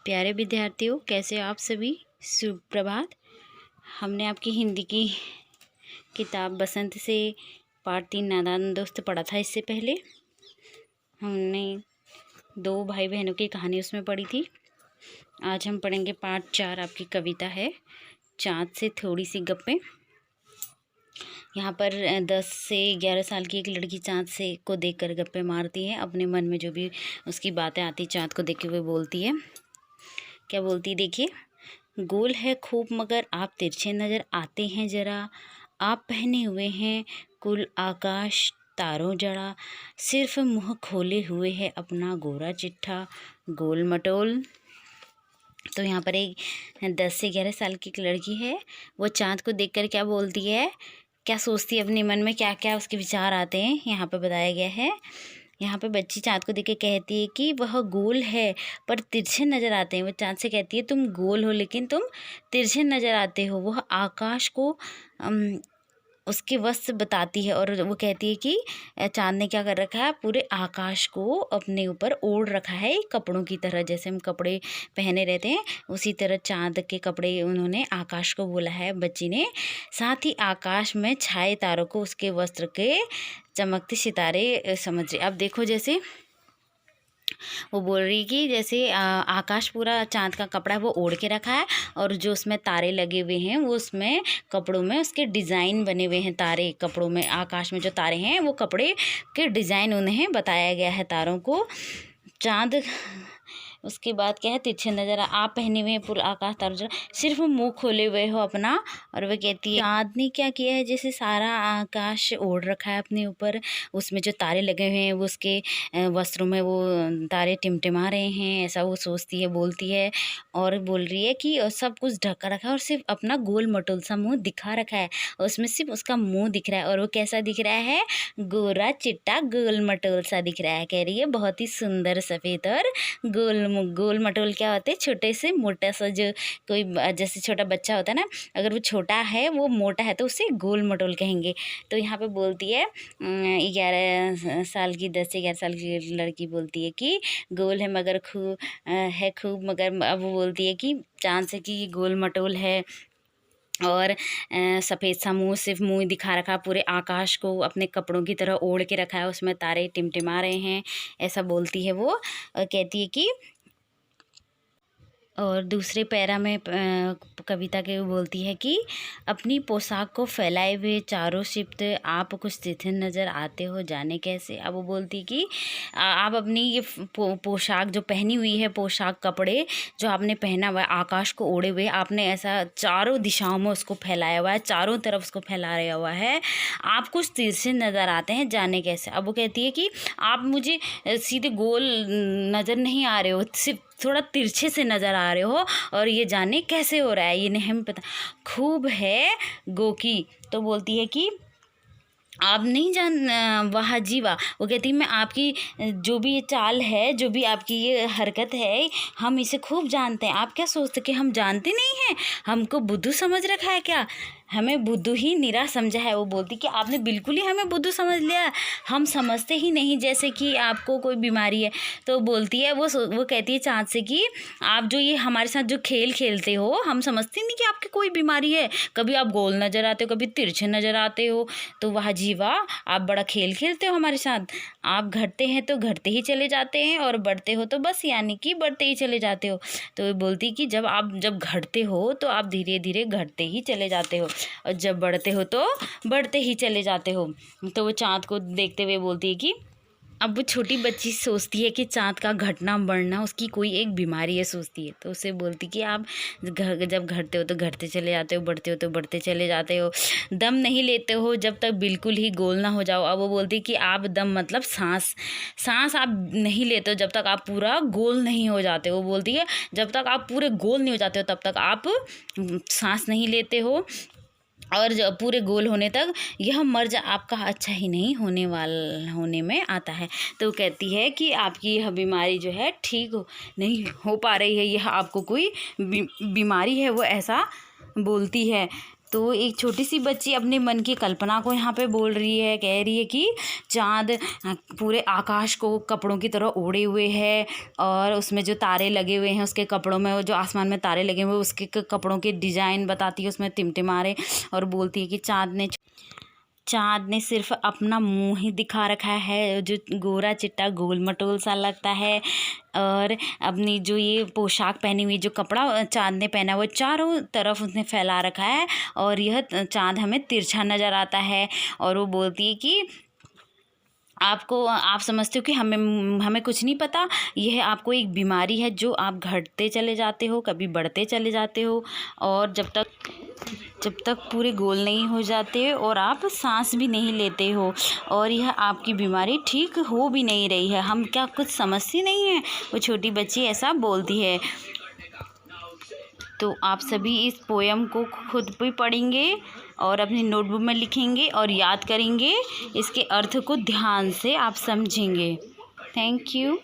प्यारे विद्यार्थियों, कैसे आप सभी। सुप्रभात। हमने आपकी हिंदी की किताब बसंत से पाठ 3 नादान दोस्त पढ़ा था। इससे पहले हमने 2 भाई बहनों की कहानी उसमें पढ़ी थी। आज हम पढ़ेंगे पाठ 4। आपकी कविता है चाँद से थोड़ी सी गप्पें। यहाँ पर 10 से 11 साल की एक लड़की चाँद से को देखकर गप्पे मारती है। अपने मन में जो भी उसकी बातें आती चाँद को देख के वो बोलती है। क्या बोलती, देखिए। गोल है खूब मगर आप तिरछे नज़र आते हैं ज़रा। आप पहने हुए हैं कुल आकाश तारों जड़ा। सिर्फ मुँह खोले हुए है अपना गोरा चिट्ठा गोल मटोल। तो यहाँ पर एक 10 से 11 साल की एक लड़की है। वो चाँद को देखकर क्या बोलती है, क्या सोचती है अपने मन में, क्या क्या उसके विचार आते हैं, यहाँ पर बताया गया है। यहाँ पे बच्ची चाँद को देख के कहती है कि वह गोल है पर तिरछे नज़र आते हैं। वो चाँद से कहती है तुम गोल हो लेकिन तुम तिरछे नज़र आते हो। वह आकाश को उसके वस्त्र बताती है और वो कहती है कि चाँद ने क्या कर रखा है, पूरे आकाश को अपने ऊपर ओढ़ रखा है कपड़ों की तरह। जैसे हम कपड़े पहने रहते हैं उसी तरह चाँद के कपड़े उन्होंने आकाश को बोला है बच्ची ने। साथ ही आकाश में छाए तारों को उसके वस्त्र के चमकते सितारे समझ रहे। अब देखो, जैसे वो बोल रही कि जैसे आकाश पूरा चाँद का कपड़ा है वो ओढ़ के रखा है और जो उसमें तारे लगे हुए हैं वो उसमें कपड़ों में उसके डिज़ाइन बने हुए हैं। तारे कपड़ों में, आकाश में जो तारे हैं वो कपड़े के डिज़ाइन उन्हें बताया गया है तारों को। चाँद उसके बाद क्या है, तिरछे नज़र आप पहने हुए हैं पूरा आकाश तारों जड़ा, सिर्फ मुंह खोले हुए हो अपना। और वह कहती है चाँद ने क्या किया है, जैसे सारा आकाश ओढ़ रखा है अपने ऊपर। उसमें जो तारे लगे हुए हैं वो उसके वस्त्रों में वो तारे टिमटिमा रहे हैं, ऐसा वो सोचती है, बोलती है। और बोल रही है कि सब कुछ ढका रखा है और सिर्फ अपना गोल मटोल सा मुँह दिखा रखा है और उसमें सिर्फ उसका मुँह दिख रहा है। और वो कैसा दिख रहा है, गोरा चिट्टा गोल मटोल सा दिख रहा है। कह रही है बहुत ही सुंदर सफ़ेद और गोल मटोल क्या होते हैं, छोटे से मोटा सा, जो कोई जैसे छोटा बच्चा होता है ना, अगर वो छोटा है वो मोटा है तो उसे गोल मटोल कहेंगे। तो यहाँ पे बोलती है 11 साल की 10 से 11 साल की लड़की बोलती है कि गोल है मगर खूब मगर। अब वो बोलती है कि चाँद से कि गोल मटोल है और सफ़ेद सा मुँह, सिर्फ मुँह दिखा रखा, पूरे आकाश को अपने कपड़ों की तरह ओढ़ के रखा है, उसमें तारे टिमटिमा रहे हैं, ऐसा बोलती है वो। और कहती है कि और दूसरे पैरा में कविता के बोलती है कि अपनी पोशाक को फैलाए हुए चारों शिफ्ट आप कुछ तिथे नज़र आते हो जाने कैसे। अब वो बोलती है कि आप अपनी ये पोशाक जो पहनी हुई है, पोशाक कपड़े जो आपने पहना हुआ है आकाश को ओढ़े हुए, आपने ऐसा चारों दिशाओं में उसको फैलाया हुआ है, चारों तरफ उसको फैला रहा हुआ है, आप कुछ तिरछे नज़र आते हैं जाने कैसे। अब वो कहती है कि आप मुझे सीधे गोल नज़र नहीं आ रहे हो, सिर्फ थोड़ा तिरछे से नज़र आ रहे हो और ये जाने कैसे हो रहा है, ये नहीं हमें पता। खूब है गोकी। तो बोलती है कि आप नहीं जान, वाह जी वाह। वो कहती है मैं आपकी जो भी ये चाल है, जो भी आपकी ये हरकत है, हम इसे खूब जानते हैं। आप क्या सोचते कि हम जानते नहीं हैं, हमको बुद्धू समझ रखा है क्या, हमें बुद्धू ही निरा समझा है। वो बोलती कि आपने बिल्कुल ही हमें बुद्धू समझ लिया, हम समझते ही नहीं जैसे कि आपको कोई बीमारी है। तो बोलती है वो कहती है चाँद से कि आप जो ये हमारे साथ जो खेल खेलते हो, हम समझते नहीं कि आपकी कोई बीमारी है। कभी आप गोल नज़र आते हो, कभी तिरछे नज़र आते हो, तो वाह जी वाह, आप बड़ा खेल खेलते हो हमारे साथ। आप घटते हैं तो घटते ही चले जाते हैं और बढ़ते हो तो बस यानी कि बढ़ते ही चले जाते हो। तो बोलती कि जब घटते हो तो आप धीरे धीरे घटते ही चले जाते हो और जब बढ़ते हो तो बढ़ते ही चले जाते हो। तो वो चाँद को देखते हुए बोलती है कि अब वो छोटी बच्ची सोचती है कि चाँद का घटना बढ़ना उसकी कोई एक बीमारी है, सोचती है। तो उसे बोलती कि आप जब घटते हो तो घटते चले जाते हो, बढ़ते हो तो बढ़ते चले जाते हो, दम नहीं लेते हो जब तक बिल्कुल ही गोल ना हो जाओ। अब वो बोलती कि आप दम मतलब सांस आप नहीं लेते हो जब तक आप पूरा गोल नहीं हो जाते हो। वो बोलती है जब तक आप पूरे गोल नहीं हो जाते हो तब तक आप सांस नहीं लेते हो और जब पूरे गोल होने तक यह मर्ज आपका अच्छा ही नहीं होने में आता है। तो कहती है कि आपकी यह बीमारी जो है ठीक नहीं हो पा रही है, यह आपको कोई बीमारी है, वो ऐसा बोलती है। तो एक छोटी सी बच्ची अपने मन की कल्पना को यहाँ पे बोल रही है, कह रही है कि चाँद पूरे आकाश को कपड़ों की तरह ओढ़े हुए है और उसमें जो तारे लगे हुए हैं उसके कपड़ों में, वो जो आसमान में तारे लगे हुए उसके कपड़ों के डिज़ाइन बताती है, उसमें टिमटिमारे, और बोलती है कि चाँद ने सिर्फ अपना मुंह ही दिखा रखा है, जो गोरा चिट्टा गोल मटोल सा लगता है, और अपनी जो ये पोशाक पहनी हुई, जो कपड़ा चाँद ने पहना वो चारों तरफ उसने फैला रखा है और यह चाँद हमें तिरछा नज़र आता है। और वो बोलती है कि आप समझते हो कि हमें कुछ नहीं पता, यह आपको एक बीमारी है जो आप घटते चले जाते हो, कभी बढ़ते चले जाते हो, और जब तक पूरे गोल नहीं हो जाते और आप सांस भी नहीं लेते हो, और यह आपकी बीमारी ठीक हो भी नहीं रही है, हम क्या कुछ समझती नहीं है। वो छोटी बच्ची ऐसा बोलती है। तो आप सभी इस पोयम को खुद भी पढ़ेंगे और अपनी नोटबुक में लिखेंगे और याद करेंगे, इसके अर्थ को ध्यान से आप समझेंगे। Thank you.